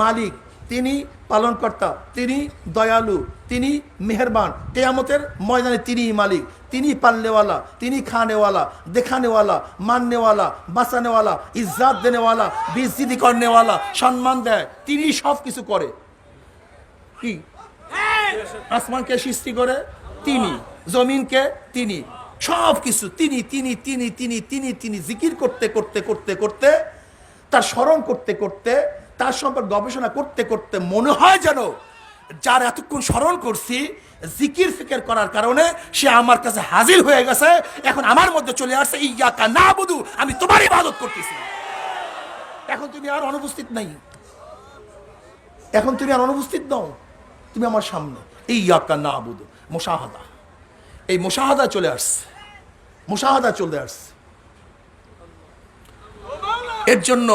মালিক, তিনি পালনকর্তা, তিনি দয়ালু, তিনি মেহেরবান। কিয়ামতের ময়দানে তিনি মালিক, তিনি পালনেওয়ালা, তিনি খানেওয়ালা, দেখানেওয়ালা, মাননেওয়ালা, বাঁচানেওয়ালা, ইজ্জাত দেনেওয়ালা, বেইজ্জতি করনেওয়ালা, সম্মান দেয়, তিনি সব কিছু করে। কি? আসমানকে সৃষ্টি করে তিনি, জমিনকে তিনি, সব কিছু তিনি তিনি তিনি তিনি তিনি তিনি জিকির করতে করতে করতে করতে, তার স্মরণ করতে করতে, তার সম্পর্কে গবেষণা করতে করতে মনে হয় যেন যার এতক্ষণ স্মরণ করছি, জিকির ফিকির করার কারণে সে আমার কাছে হাজির হয়ে গেছে। এখন আমার মধ্যে চলে আসছে ইয়াকা নাবুদু, আমি তোমার ইবাদত করতেছি। এখন তুমি আর অনুপস্থিত নাই, এখন তুমি আর অনুপস্থিত নও, তুমি আমার সামনে। ইয়াকা নাবুদু, মুশাহাদা, এই মুশাহাদা চলে আসছে, মুশাহাদা চলে আসছে। এর জন্য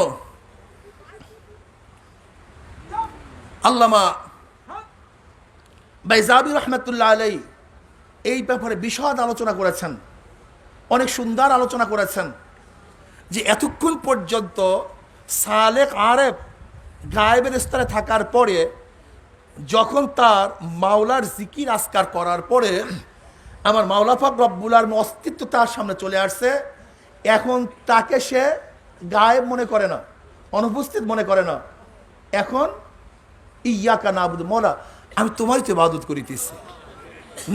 আল্লামা বাইজাবি রহমতুল্লাহ আলাই এই ব্যাপারে বিশদ আলোচনা করেছেন, অনেক সুন্দর আলোচনা করেছেন, যে এতক্ষণ পর্যন্ত সালেক আরেফ গায়েবের স্তরে থাকার পরে, যখন তার মাওলার জিকির আসকার করার পরে আমার মাওলা পাক রব্বুল আলামিন অস্তিত্ব তার সামনে চলে আসছে, এখন তাকে সে গায়েব মনে করে না, অনুপস্থিত মনে করে না। এখন ইয়াকা নাবুদু, মওলা আমি তোমারই তো ইবাদত করিতেছি।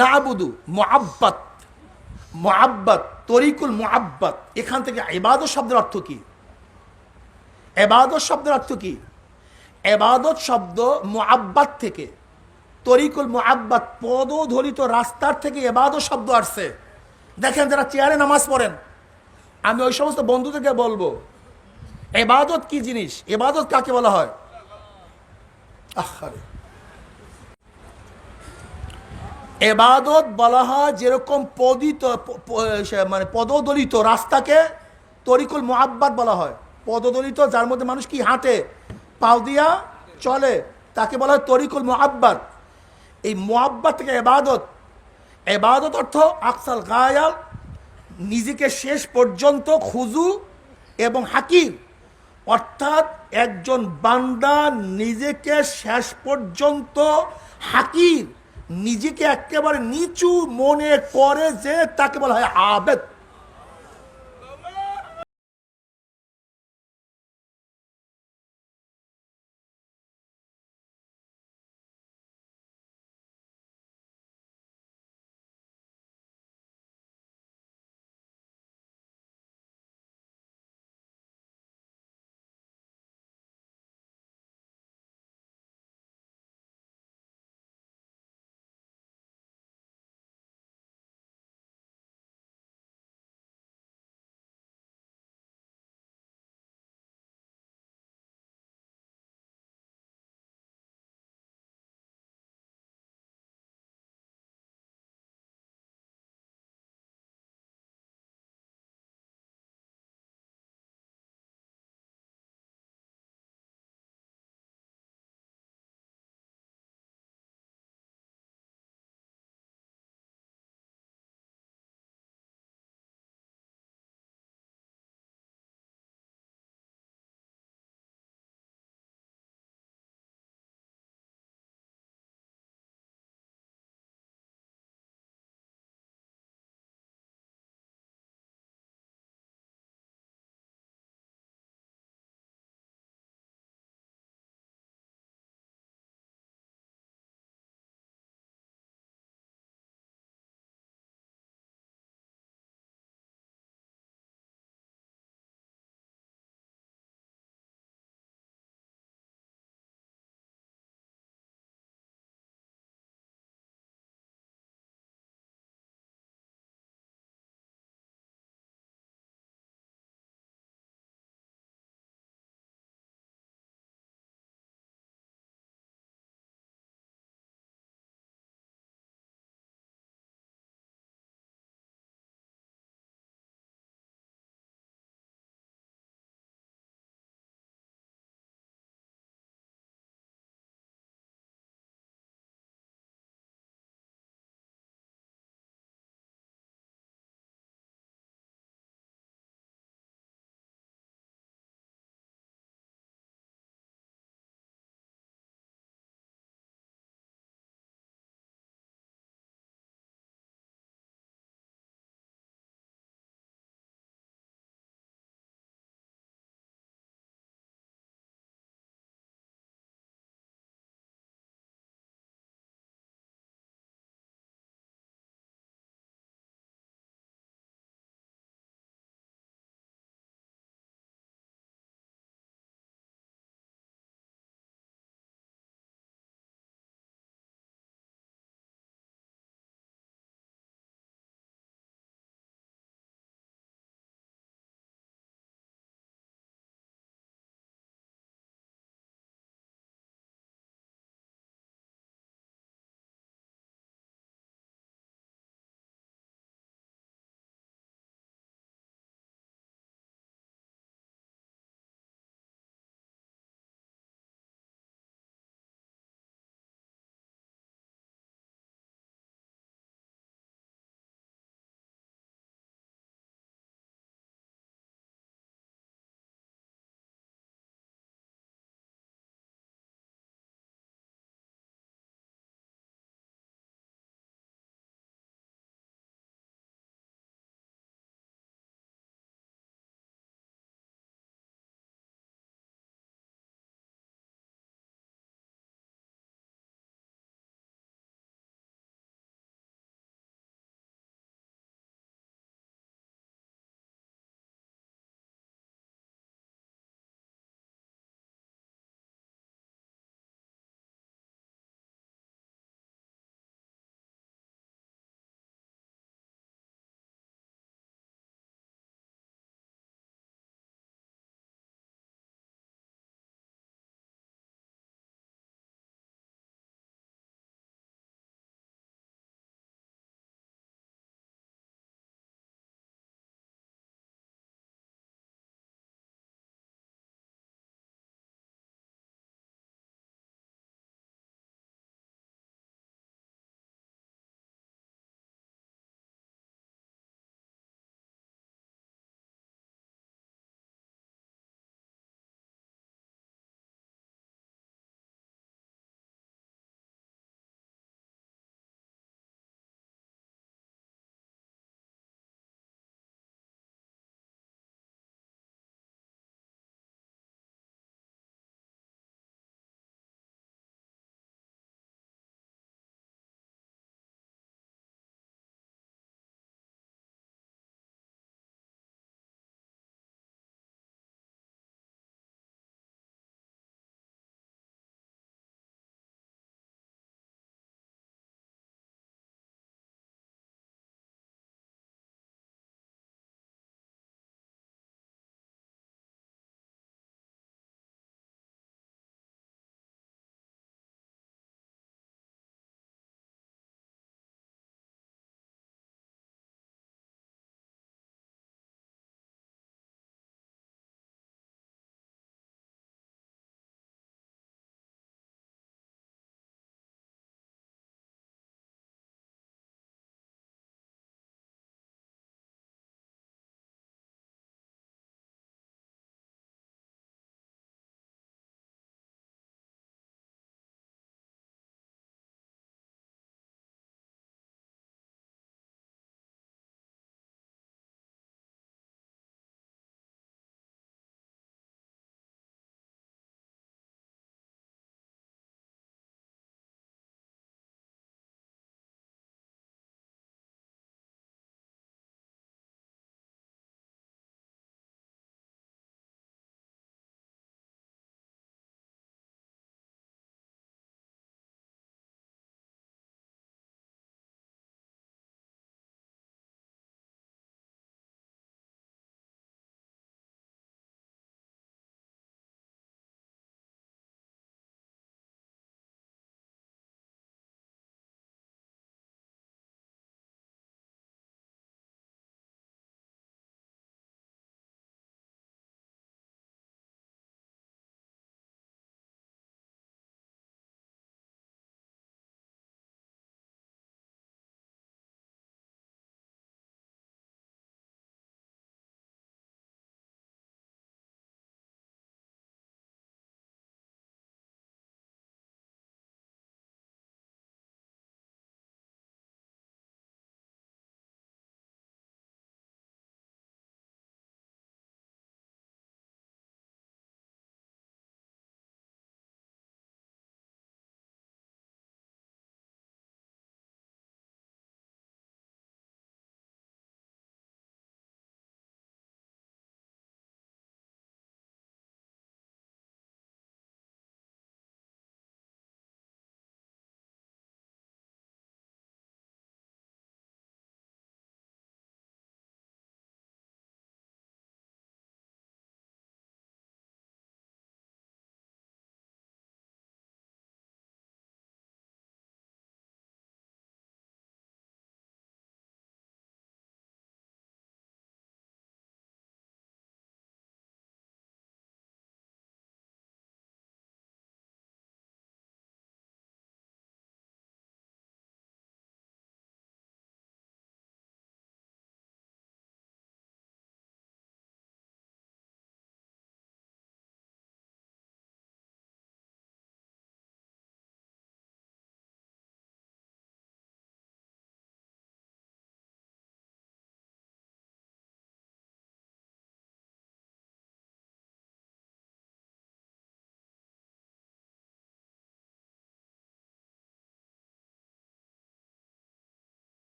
নাবুদু মুআব্বাদ, মুআব্বাদ তরিকুল মুআব্বাদ, এখান থেকে ইবাদত শব্দের অর্থ কি? ইবাদত শব্দের অর্থ কি? ইবাদত শব্দ মুআব্বাদ থেকে, তরিকুল মুআব্বাদ, পদধলিত রাস্তার থেকে ইবাদত শব্দ আসছে। দেখেন যারা চেয়ারে নামাজ পড়েন, আমি ওই সমস্ত বন্ধুদেরকে বলবো ইবাদত কি জিনিস, ইবাদত কাকে বলা হয়। আহারে, ইবাদত বলা হয় যেরকম মানে পদদলিত রাস্তাকে তরিকুল মুআব্বাদ বলা হয়। পদদলিত যার মধ্যে মানুষ কি হাঁটে, পাও দিয়া চলে, তাকে বলা হয় তরিকুল মুআব্বাদ। এই মুআব্বাদ থেকে ইবাদত, ইবাদত অর্থ আকসাল গায়াল, নিজেকে শেষ পর্যন্ত খুজু এবং হাকির, অর্থাৎ একজন বান্দা নিজেকে শেষ পর্যন্ত হাকির, নিজেকে একেবারে নিচু মনে করে যে তাকে বলা হয় আবেদ।